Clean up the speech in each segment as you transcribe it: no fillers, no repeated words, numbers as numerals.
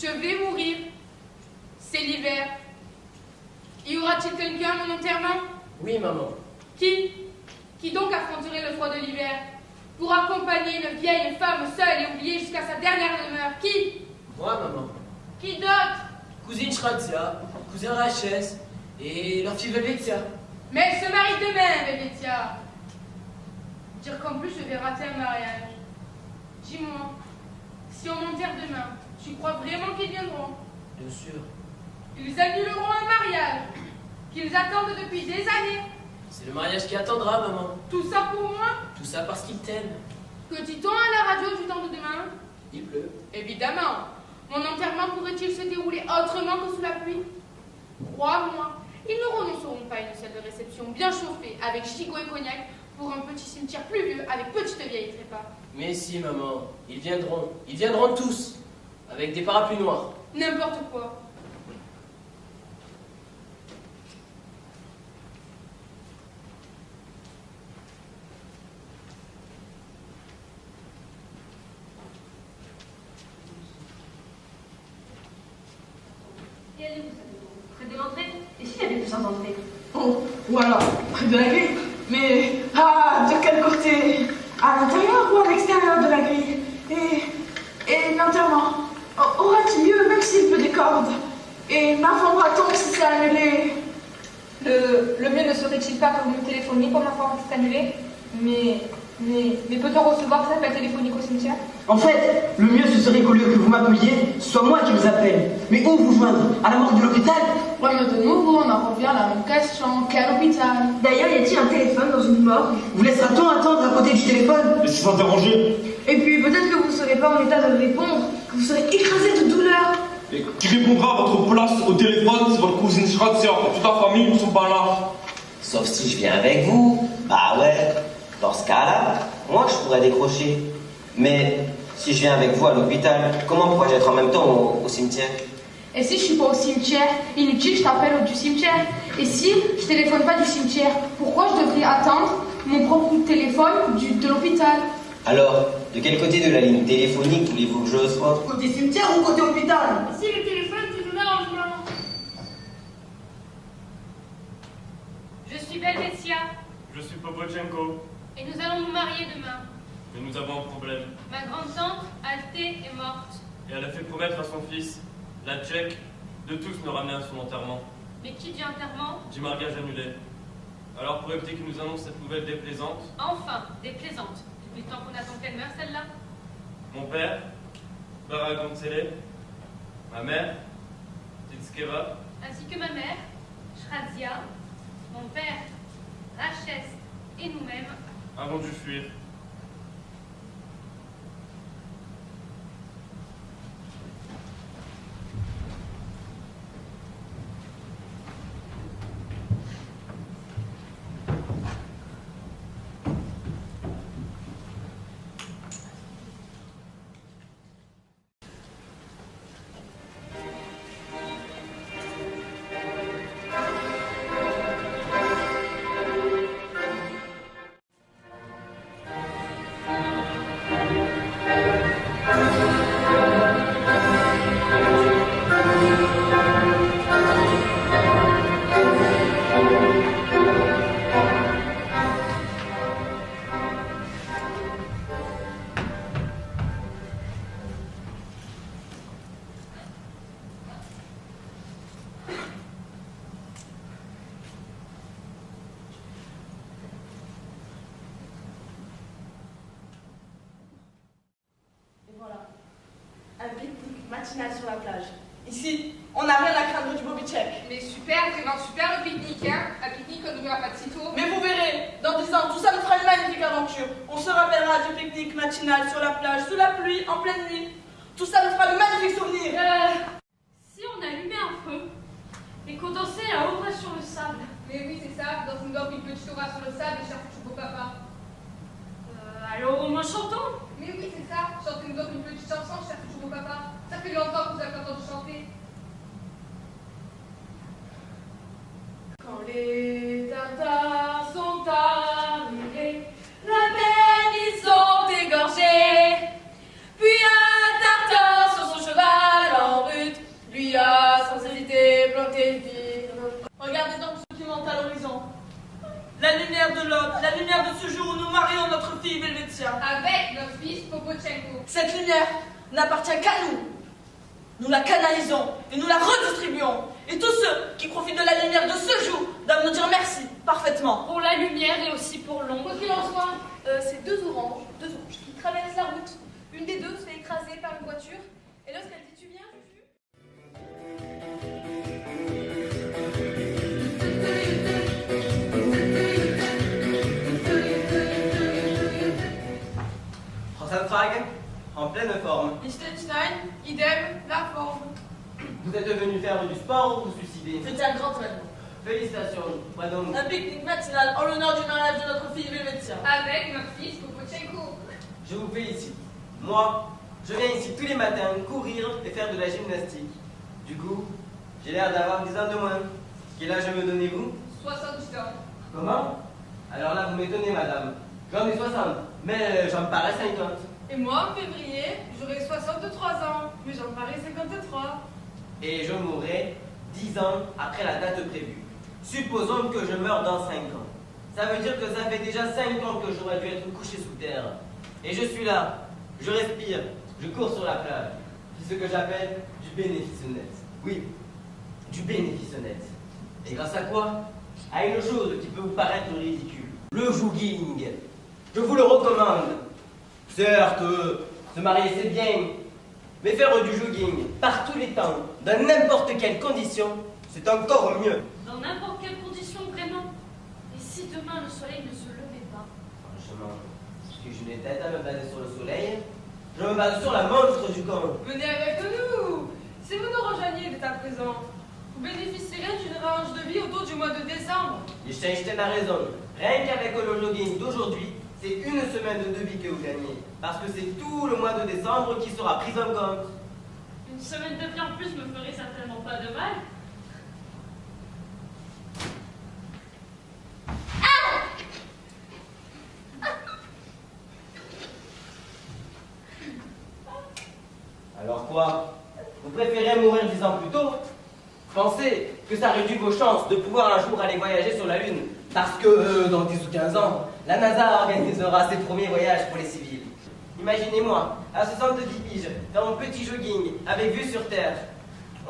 Je vais mourir. C'est l'hiver. Y aura-t-il quelqu'un à mon enterrement? Oui, maman. Qui? Qui donc affronterait le froid de l'hiver pour accompagner une vieille femme seule et oubliée jusqu'à sa dernière demeure? Qui? Moi, maman. Qui d'autre? Cousine Shradia, cousin Rachès et leur fille Velvetia. Mais elle se marie demain, Velvetia. Dire qu'en plus je vais rater un mariage. Dis-moi, si on m'enterre demain, tu crois vraiment qu'ils viendront? Bien sûr. Ils annuleront un mariage qu'ils attendent depuis des années. C'est le mariage qui attendra, maman. Tout ça pour moi? Tout ça parce qu'ils t'aiment. Que dit-on à la radio du temps de demain? Il pleut. Évidemment. Mon enterrement pourrait-il se dérouler autrement que sous la pluie? Crois-moi, ils ne renonceront pas à une salle de réception bien chauffée avec gigot et cognac pour un petit cimetière pluvieux avec petite vieille trépas. Mais si, maman, ils viendront tous, avec des parapluies noirs. N'importe quoi. Et allez-vous, près de l'entrée? Et s'il y avait plusieurs entrées? Oh, voilà, près de la grille. Mais, de quel côté? À l'intérieur ou à l'extérieur de la grille? Et l'enterrement? Aura-t-il lieu même s'il pleut des cordes? Et m'informera-t-on si c'est annulé? Le mieux ne serait-il pas que vous me téléphoniez pour m'informer que c'est annulé? Mais peut-on recevoir cet appel téléphonique au cimetière? En fait, le mieux ce serait qu'au lieu que vous m'appeliez, ce soit moi qui vous appelle. Mais où vous joindre? À la morgue de l'hôpital? Ouais, mais de nouveau, on en revient à la même question qu'à l'hôpital. D'ailleurs, y a-t-il un téléphone dans une morgue? Vous laissera-t-on attendre à côté du téléphone? Et si vous interrogez? Et puis peut-être que vous ne serez pas en état de répondre, que vous serez écrasé de douleur. Et qui répondra à votre place au téléphone si votre cousine Shradia et toute la famille ne sont pas là? Sauf si je viens avec vous. Bah ouais. Dans ce cas-là, moi je pourrais décrocher. Mais si je viens avec vous à l'hôpital, comment pourrais-je être en même temps au cimetière? Et si je suis pas au cimetière, inutile, je t'appelle du cimetière. Et si je téléphone pas du cimetière, pourquoi je devrais attendre mon propre coup de téléphone de l'hôpital? Alors, de quel côté de la ligne téléphonique voulez-vous que je sois? Côté cimetière ou côté hôpital? Si le téléphone, tu nous mélanges, maman. Je suis Velvetia Je suis Popochenko, et nous allons nous marier demain. mais nous avons un problème. Ma grande-tante, Althée, est morte. Et elle a fait promettre à son fils, la Tchèque, de tous nous ramener à son enterrement. Mais qui dit enterrement? Du mariage annulé. Alors pour éviter qu'il nous annonce cette nouvelle déplaisante, Enfin, déplaisante. Depuis le temps qu'on attend qu'elle meure, celle-là. mon père, Baragontsele, ma mère, Titskeva, Ainsi que ma mère, Shradia, mon père, Rachès et nous-mêmes. avons dû fuir. Un pique-nique matinal sur la plage. Ici, on n'a rien à craindre du Bobby-Check. Mais super, vraiment super le pique-nique, hein. Un pique-nique qu'on n'oubliera pas de sitôt. Mais vous verrez, dans 10 ans, tout ça nous fera une magnifique aventure. On se rappellera du pique-nique matinal sur la plage, sous la pluie, en pleine nuit. Tout ça nous fera de magnifiques souvenirs. Si on allumait un feu et qu'on dansait à ombre sur le sable. Mais oui, c'est ça, dans une gorge, une petite aura sur le sable et cherche au papa. Alors au moins chantons. Mais oui, c'est ça, chanter une gorge, une petite chanson, cherche toujours au papa. Ça fait longtemps que vous avez entendu chanter. Quand les Tatars sont arrivés, la mer ils sont égorgés. Puis un Tartare sur son cheval en rue notre fille Velvetia. Avec notre fils Popochenko. Cette lumière n'appartient qu'à nous. Nous la canalisons et nous la redistribuons. Et tous ceux qui profitent de la lumière de ce jour doivent nous dire merci parfaitement. Pour la lumière et aussi pour l'ombre. Quoi qu'il en soit, c'est deux oranges qui traversent la route. Une des deux se fait écraser par une voiture et l'autre elle dit tu viens, Juju? Rosenfrag, en pleine forme. Liechtenstein, idem, la forme. Vous êtes venu faire du sport ou vous suicider? C'était un grand événement. Félicitations. Quoi donc? Un pique-nique matinal en l'honneur du mariage de notre fille Velvetia. Avec notre fils Popochenko. Je vous félicite. Moi, je viens ici tous les matins courir et faire de la gymnastique. Du coup, j'ai l'air d'avoir 10 ans de moins. Quel âge me donnez-vous? 70 ans. Comment? Alors là, vous m'étonnez, madame. J'en ai 60, mais j'en parais 50. Et moi, en février, j'aurai 63 ans, mais j'en parais 53. Et je mourrai 10 ans après la date prévue. Supposons que je meure dans 5 ans. Ça veut dire que ça fait déjà 5 ans que j'aurais dû être couché sous terre. Et je suis là, je respire, je cours sur la plage. C'est ce que j'appelle du bénéfice net. Oui, du bénéfice net. Et grâce à quoi? À une chose qui peut vous paraître ridicule. Le jogging. Je vous le recommande. Certes, se marier c'est bien, mais faire du jogging par tous les temps, dans n'importe quelle condition, c'est encore mieux. Dans n'importe quelle condition, vraiment. Et si demain le soleil ne se levait pas? Franchement, si je n'ai tête à me baser sur le soleil, je me base sur la montre du camp. Venez avec nous. Si vous nous rejoignez dès à présent, vous bénéficierez d'une range de vie autour du mois de décembre. Liechtenstein a raison. Rien qu'avec le jogging d'aujourd'hui, c'est une semaine de vie que vous gagnez. Parce que c'est tout le mois de décembre qui sera pris en compte. Une semaine de vie en plus me ferait certainement pas de mal. Alors quoi? Vous préférez mourir 10 ans plus tôt? Pensez que ça réduit vos chances de pouvoir un jour aller voyager sur la Lune. Parce que dans 10 ou 15 ans, la NASA organisera ses premiers voyages pour les civils. Imaginez-moi, à 70 piges, dans mon petit jogging, avec vue sur Terre.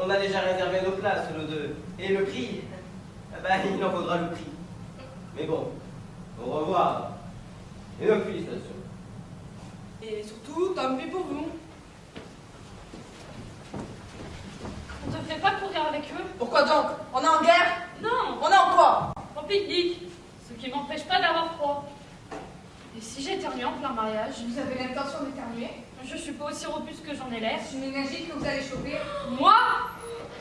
On a déjà réservé nos places, nous deux. Et le prix, il en faudra le prix. Mais bon, au revoir. Et donc, félicitations. Et surtout, tant pis pour vous. On ne devrait pas courir avec eux. Pourquoi donc? On est en guerre? Non, On est en quoi? en pique-nique. Ce qui m'empêche pas d'avoir froid. Et si j'éternue en plein mariage? Vous avez l'intention d'éternuer? Je suis pas aussi robuste que j'en ai l'air. C'est une énergie que vous allez chauffer. Moi?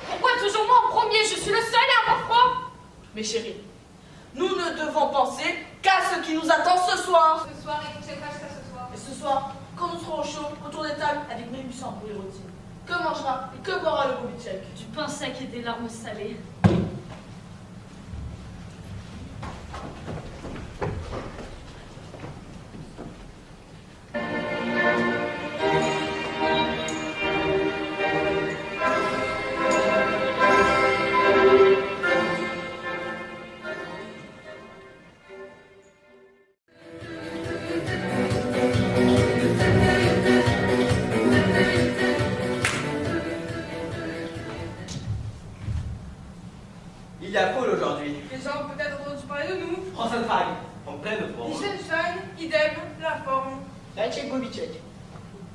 Pourquoi toujours moi en premier? Je suis le seul à avoir froid. Mes chéris, nous ne devons penser qu'à ce qui nous attend ce soir. Ce soir, écoutez pas jusqu'à ce soir. Et ce soir, quand nous serons au chaud, autour des tables, avec 1800 pour les rôtis, que mangera et que boira le Bobitchek? Du pain sec et des larmes salées. Il y a foule aujourd'hui. Les gens ont peut-être entendu parler de nous. Rosenfrag, en pleine forme. Liechtenstein, idem, la forme. Lajczek Bobicek.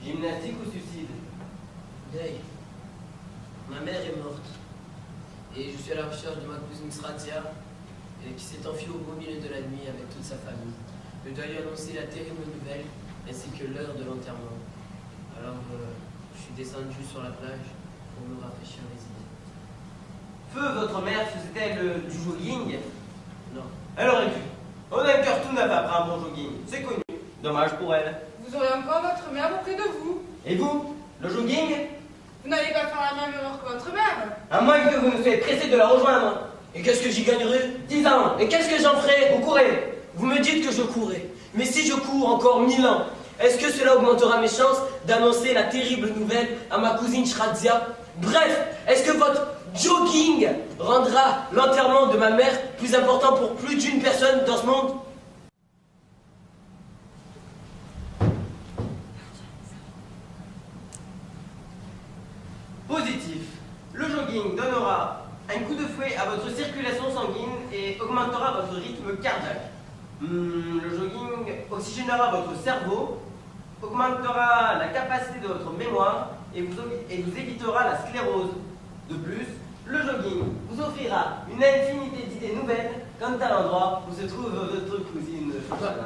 Gymnastique ou suicide? Deuil. Ma mère est morte. Et je suis à la recherche de ma cousine Sratia, qui s'est enfuie au beau milieu de la nuit avec toute sa famille. Je dois lui annoncer la terrible nouvelle, ainsi que l'heure de l'enterrement. Alors, je suis descendu sur la plage pour me rafraîchir les idées. Feu, votre mère faisait-elle du jogging? Non. Elle aurait pu. On a un cœur tout neuf après un bon jogging. C'est connu. Dommage pour elle. Vous aurez encore votre mère auprès de vous. Et vous? Le jogging? Vous n'allez pas faire la même erreur que votre mère. À moins que vous ne soyez pressé de la rejoindre. Et qu'est-ce que j'y gagnerai? 10 ans. Et qu'est-ce que j'en ferai? Vous courez. Vous me dites que je courrai. Mais si je cours encore 1000 ans, est-ce que cela augmentera mes chances d'annoncer la terrible nouvelle à ma cousine Shrazia? Bref, est-ce que votre jogging rendra l'enterrement de ma mère plus important pour plus d'une personne dans ce monde? Positif. Le jogging donnera un coup de fouet à votre circulation sanguine et augmentera votre rythme cardiaque. Le jogging oxygénera votre cerveau, augmentera la capacité de votre mémoire et vous évitera la sclérose. De plus, le jogging vous offrira une infinité d'idées nouvelles quant à l'endroit où se trouve votre cousine.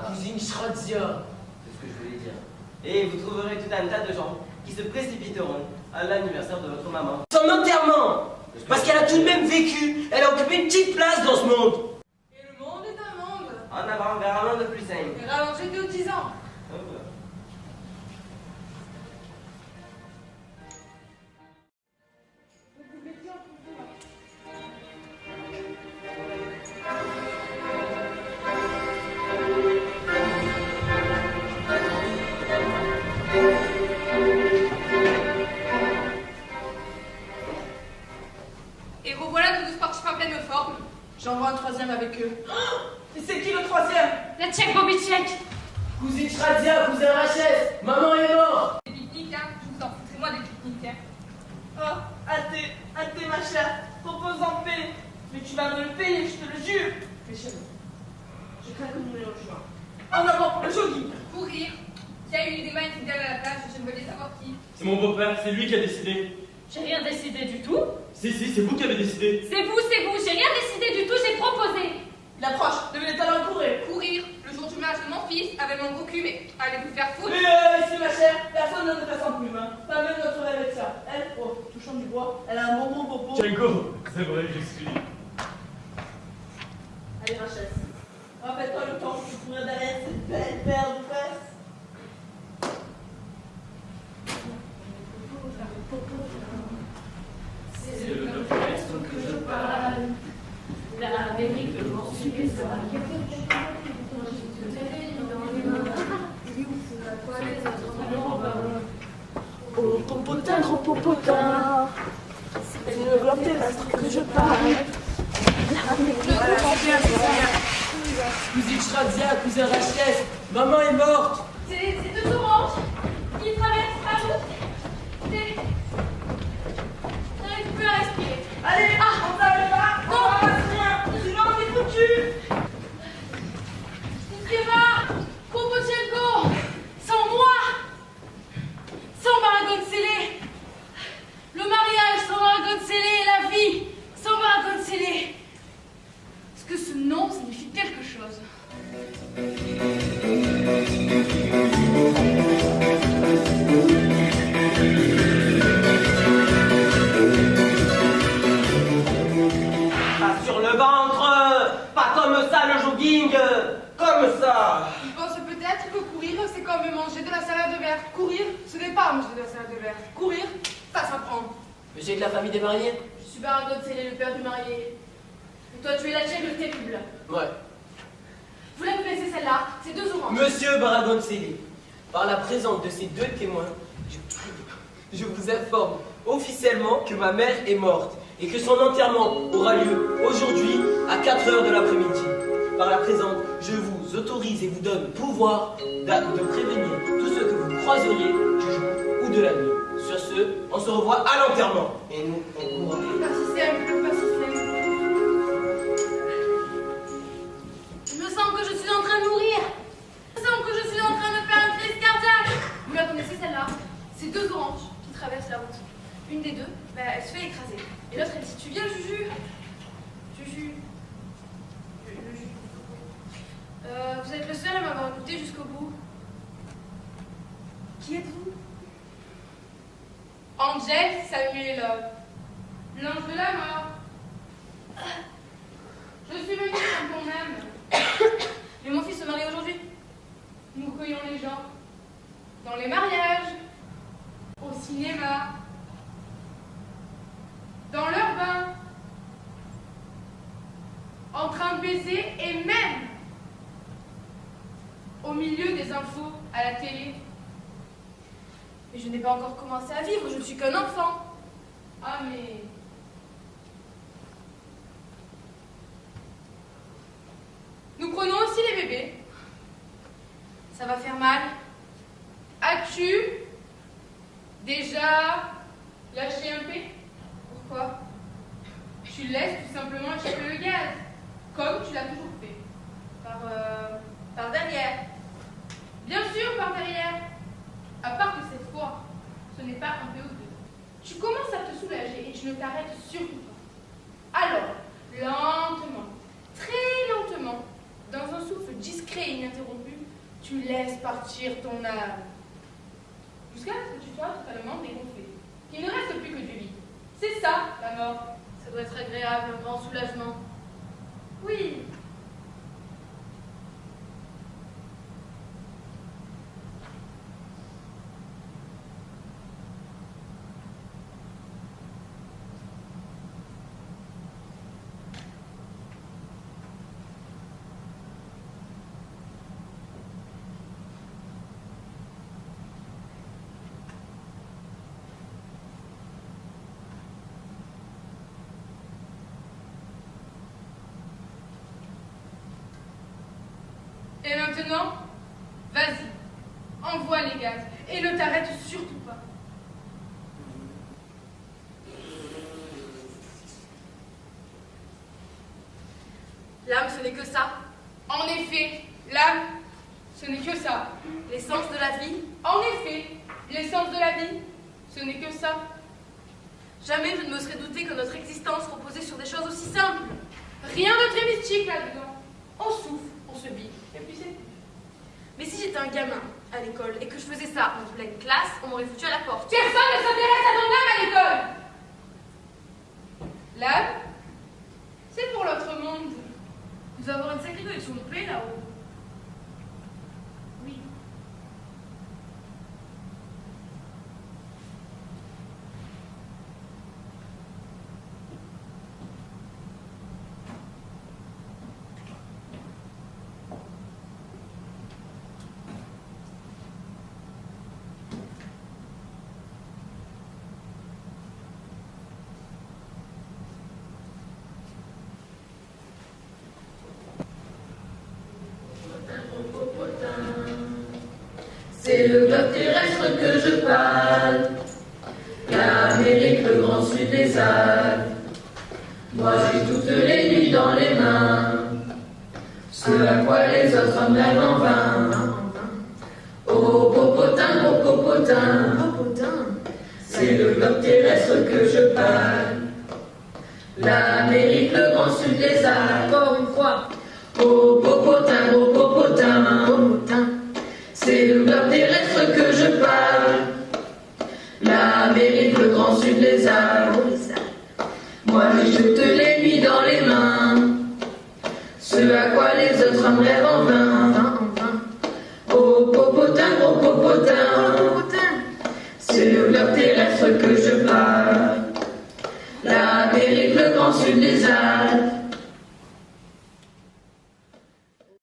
Cousine Schratzia. C'est ce que je voulais dire. Et vous trouverez tout un tas de gens qui se précipiteront à l'anniversaire de votre maman. Son enterrement. Parce qu'elle a tout de même vécu. Elle a occupé une petite place dans ce monde. Et le monde est un monde. En avant vers un monde plus sain. Et rallongé de 10 ans. Et revoilà tous deux sportifs en pleine forme. J'envoie un troisième avec eux. Et c'est qui le troisième? La Tchèque Bobitchek. Cousine Schratzia, cousin Rachel. Maman est morte. Des pique-niques, hein. Je vous en foutrais moi des pique-niques, hein. Oh, athée, ma chère, repose en paix. Mais tu vas me le payer, je te le jure. Mais chérie, je crains que nous n'ayons le choix. En avant pour le jogging. Courir. Qui a eu une idée magnifique d'aller à la plage, je ne veux pas savoir qui. C'est mon beau-père, c'est lui qui a décidé. J'ai rien décidé du tout. Si, c'est vous qui avez décidé. C'est vous, j'ai rien décidé du tout, j'ai proposé. Il approche, devez les talons courir. Courir, le jour du mariage de mon fils, avec mon gros cul, mais allez vous faire foutre. Mais ici, ma chère, personne ne te fait sans plume. Hein. Pas même notre Rebecca. Elle, oh, touchant du bois, elle a un bonbon popo. Django, c'est vrai, je suis. Allez, Rachel, rappelle-toi le temps que tu courais derrière cette belle paire de fesses. C'est le nord-est que je parle. L'Amérique m'en suit ça. Oh, popotin, gros popotin. C'est une globe terrestre que je parle. Cousine Schratzia, cousin Rachel. Maman est morte. C'est deux oranges qui traversent la route. J'arrive plus à respirer. Allez, on s'arrête là. Non. On ramasse rien. Sinon, on est foutu. Nikiva, Kopochenko, sans moi, sans Maragon-Sélé. Le mariage sans Maragon-Sélé, la vie sans Maragon-Sélé. Est-ce que ce nom signifie quelque chose? Pas sur le ventre. Pas comme ça le jogging. Comme ça. Il pense peut-être que courir, c'est comme manger de la salade verte. Courir, ce n'est pas manger de la salade verte. Courir, ça s'apprend. Mais j'ai de la famille des mariés. Je suis Maragon-Sélé, le père du marié. Et toi, tu es la Tchèque, le terrible. Ouais. Vous la connaissez celle-là? C'est deux oranges. Monsieur Baragon-Sélé, par la présence de ces deux témoins, je vous informe officiellement que ma mère est morte et que son enterrement aura lieu aujourd'hui à 4h de l'après-midi. Par la présente, je vous autorise et vous donne pouvoir de prévenir tous ceux que vous croiserez du jour ou de la nuit. Sur ce, on se revoit à l'enterrement. Et nous, on court. Pas système, pas système. Je me sens que je suis en train de mourir. Je sens que je suis en train de faire une crise cardiaque. Vous la connaissez celle-là? C'est deux oranges qui traversent la route. Une des deux, elle se fait écraser. Et l'autre, elle dit, tu viens, Juju? Juju. Vous êtes le seul à m'avoir écouté jusqu'au bout. Qui êtes-vous? Angel Samuelov, l'ange de la mort. Je suis venue comme ton âme. Mais mon fils se marie aujourd'hui. Nous cueillons les gens. Dans les mariages. Au cinéma. Dans leur bain. En train de baiser et même au milieu des infos à la télé. Mais je n'ai pas encore commencé à vivre, je ne suis qu'un enfant. Ah mais... Nous prenons aussi les bébés. Ça va faire mal. As-tu déjà Lâcher un P? Pourquoi? Tu laisses tout simplement échapper le gaz, comme tu l'as toujours fait. Par derrière. Bien sûr, par derrière. À part que cette fois, ce n'est pas un PO2. Tu commences à te soulager et tu ne t'arrêtes surtout pas. Alors, lentement, très lentement, dans un souffle discret et ininterrompu, tu laisses partir ton âme. Jusqu'à ce que tu sois totalement dégonflé. Qu'il ne reste plus que du vide. C'est ça, la mort. Ça doit être agréable, un grand soulagement. Oui. Et maintenant, vas-y, envoie les gaz et ne t'arrête surtout pas. L'âme, ce n'est que ça. En effet, l'âme, ce n'est que ça. L'essence de la vie. En effet, l'essence de la vie, ce n'est que ça. Jamais je ne me serais douté que notre existence reposait sur des choses aussi simples. Rien de très mystique là-dedans. On souffle, on se bite, et puis c'est tout. Mais si j'étais un gamin à l'école et que je faisais ça en pleine classe, on m'aurait foutu à la porte. Personne ne s'intéresse à ton âme à l'école. L'âme, c'est pour l'autre monde. Nous devons avoir une sacrée collection de paix là-haut. Oui. C'est le globe terrestre que je parle, l'Amérique, le grand sud des Alpes. Moi j'ai toutes les nuits dans les mains, ce à quoi les autres hommes rêvent en vain. Oh popotin, oh popotin, c'est le globe terrestre que je parle, l'Amérique, le grand sud des Alpes. Encore une fois. Oh popotin, oh popotin, c'est le globe terrestre que je parle, l'Amérique, le grand sud des Alpes. Moi j'ai toutes les nuits dans les mains, ce à quoi les autres hommes rêvent en vain. Oh popotin, gros popotin, c'est le globe terrestre que je parle, l'Amérique, le grand sud des Alpes.